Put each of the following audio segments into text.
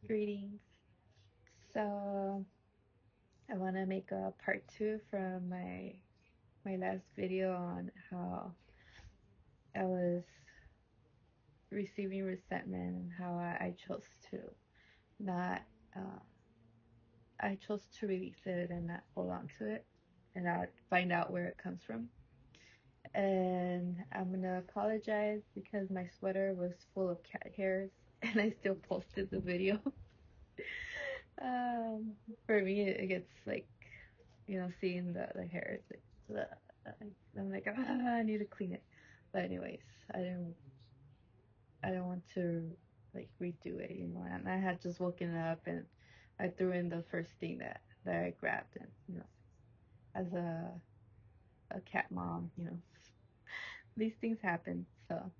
Greetings. So I want to make a part two from my last video on how I was receiving resentment and how I chose to not uh, I chose to release it and not hold on to it and not find out where it comes from. And I'm gonna apologize because my sweater was full of cat hairs and I still posted the video. um, for me, it gets like seeing the hair, it's like, I'm like, I need to clean it. But anyways, I don't want to like redo it, And I had just woken up and I threw in the first thing that I grabbed, and as a cat mom, these things happen. So,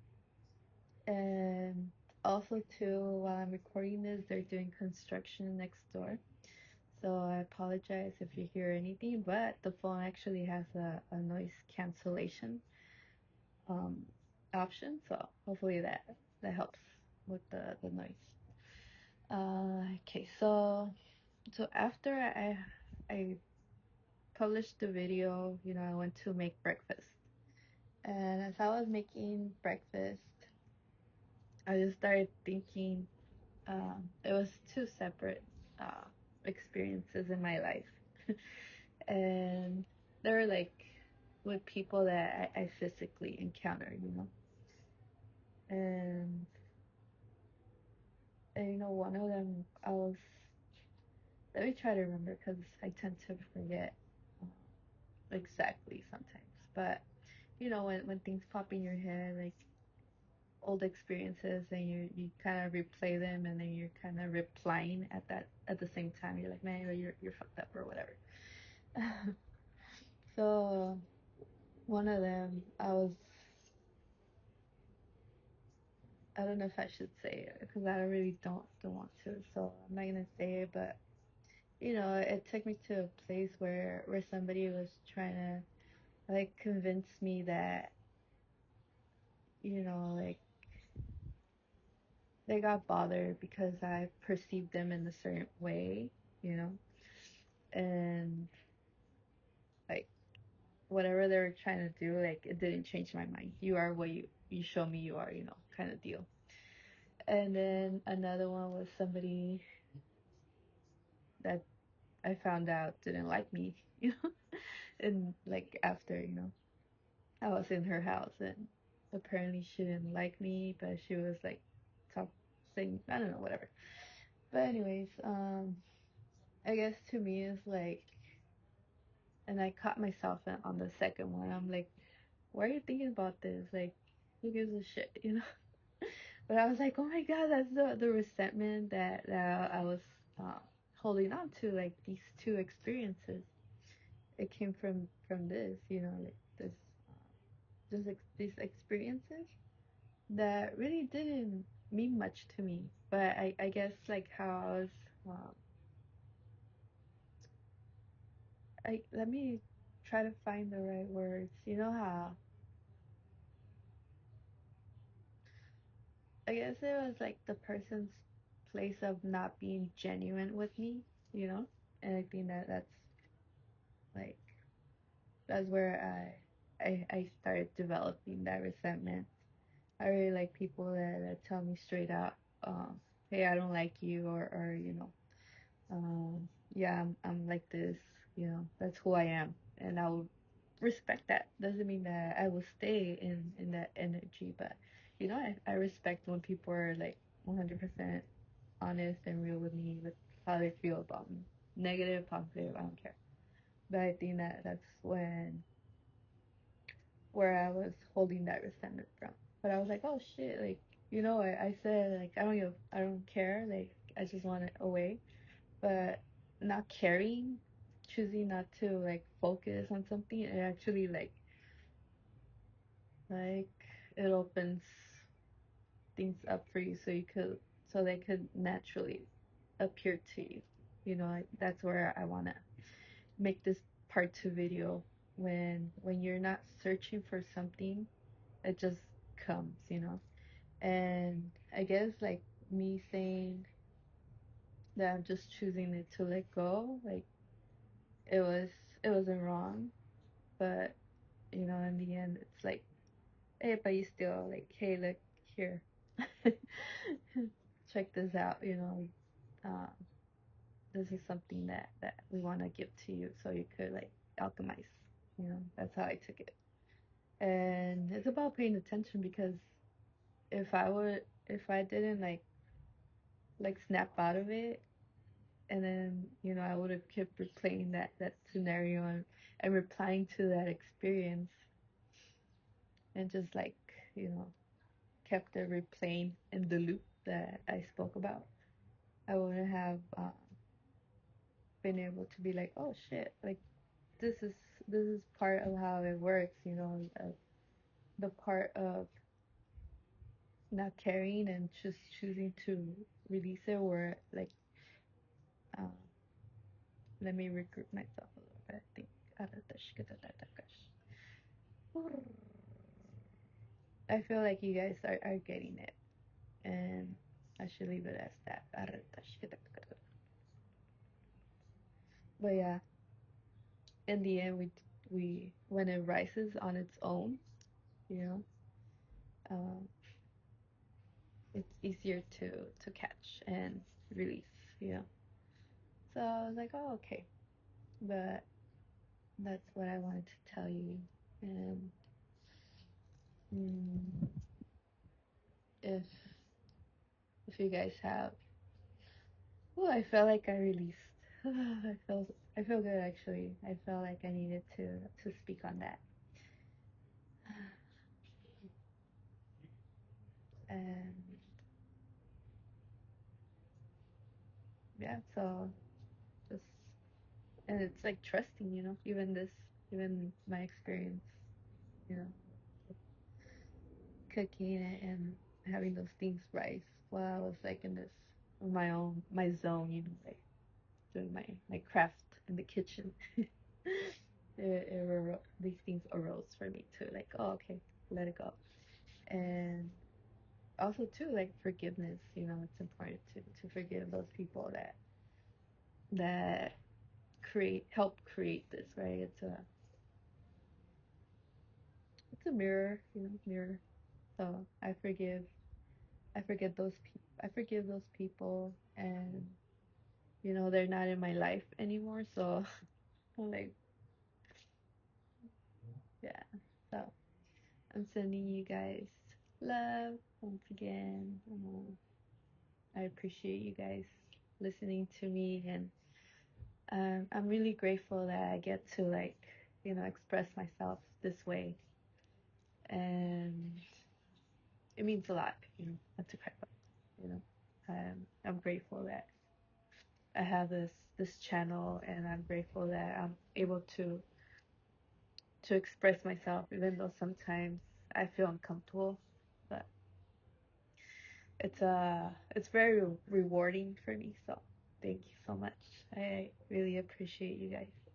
and also too, while I'm recording this, they're doing construction next door. So I apologize if you hear anything, but the phone actually has a noise cancellation um, option. So hopefully that helps with the noise. Okay, so after I published the video, I went to make breakfast, and as I was making breakfast, I just started thinking. It was two separate uh, experiences in my life, and they were like with people that I physically encountered. And one of them, let me try to remember because I tend to forget uh, exactly sometimes. But when things pop in your head, like old experiences, and you kind of replay them, and then you're kind of replying at the same time. You're like, man, you're fucked up or whatever. So one of them, I don't know if I should say it because I really don't want to, so I'm not gonna say it. But it took me to a place where somebody was trying to like convince me that like they got bothered because I perceived them in a certain way, you know, and like whatever they were trying to do, like it didn't change my mind. You are what you show me you are, kind of deal. And then another one was somebody that I found out didn't like me, and like after, I was in her house, and apparently she didn't like me, but she was like talk saying, I don't know, whatever. But anyways, I guess to me it's like, and I caught myself on the second one. I'm like, why are you thinking about this? Like, who gives a shit? But I was like, oh my god, that's the resentment that I was uh, holding on to, like these two experiences. It came from this, like this, these experiences that really didn't mean much to me. But I guess like how I was, um, let me try to find the right words. You know how I guess it was like the person's place of not being genuine with me, and I think like that's where I started developing that resentment. I really like people that tell me straight out, hey, I don't like you, or yeah, I'm like this, that's who I am, and I will respect that. Doesn't mean that I will stay in that energy, but I respect when people are like 100% honest and real with me with how they feel about me, negative, positive, I don't care. But I think that's where I was holding that resentment from. But I was like, oh shit, like I said like I don't care, like I just want it away. But not caring, choosing not to like focus on something, it actually like it opens things up for you, so they could naturally appear to you. That's where I want to make this part two video. When you're not searching for something, it just comes. And I guess like me saying that I'm just choosing to let go. Like it was it wasn't wrong, but in the end it's like, hey, but you still like, hey, look here. Check this out, um, this is something that we want to give to you so you could like alchemize. That's how I took it. And it's about paying attention because if I didn't like snap out of it, and then I would have kept replaying that scenario and replying to that experience, and just like you know kept it replaying in the loop that I spoke about, I wouldn't have been able to be like, oh shit, like this is this is part of how it works, the part of not caring and just choosing to release it, or like uh, let me regroup myself a little bit. I think I feel like you guys are getting it, and I should leave it as that. But yeah, in the end, we when it rises on its own, you know, um, it's easier to catch and release, you know. So I was like, oh, okay, but that's what I wanted to tell you. And mm, if you guys have, oh, I felt like I released. I feel good actually. I felt like I needed to speak on that. And yeah, so just, and it's like trusting, even my experience, you know, cooking it and having those things rise while I was like in this my zone, like doing my craft in the kitchen. These things arose for me too, like, oh, okay, let it go. And also too, like forgiveness, it's important to forgive those people that help create this, right? It's a mirror, mirror. So I forgive those people, and they're not in my life anymore. So I'm like, yeah. So I'm sending you guys love once again. I appreciate you guys listening to me, and I'm really grateful that I get to like express myself this way, and it means a lot. Not to cry about. You know, I'm grateful that I have this channel, and I'm grateful that I'm able to express myself, even though sometimes I feel uncomfortable. But it's very rewarding for me. So thank you so much. I really appreciate you guys.